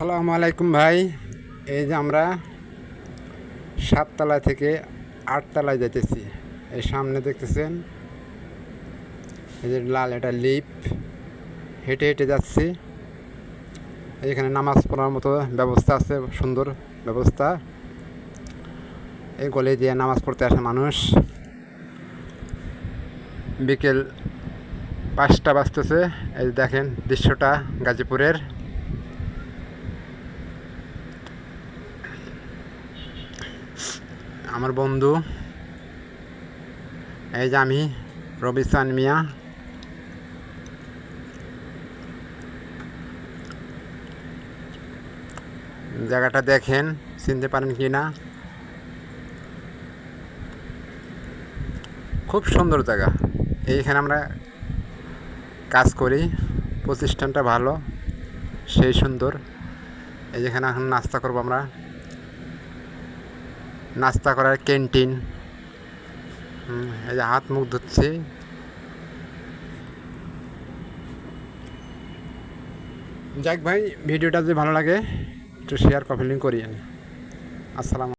আসসালামু আলাইকুম ভাই। এই যে আমরা 7 তলা থেকে 8 তলায় যাইতেছি। এই সামনে দেখতেছেন এই যে লাল এটা লিফট, হেঁটে হেঁটে যাচ্ছি। এখানে নামাজ পড়ার মতো ব্যবস্থা আছে, সুন্দর ব্যবস্থা। এই গলি দিয়ে নামাজ পড়তে আসে মানুষ। বিকেল 5টা বাজতেছে। এই দেখেন দৃশ্যটা গাজীপুরের। আমার বন্ধু এই যে আমি রবিসান মিয়া। জায়গাটা দেখেন, চিনতে পারেন কি না? খুব সুন্দর জায়গা। এইখানে আমরা কাজ করি, প্রতিষ্ঠানটা ভালো, সেই সুন্দর। এই যেখানে এখন নাস্তা করবো আমরা, নাস্তা করার ক্যান্টিন। এই যে হাত মুখ ধুচ্ছি। যাক ভাই, ভিডিওটা যদি ভালো লাগে একটু শেয়ার কমেন্ট করিয়েন। আসসালাম।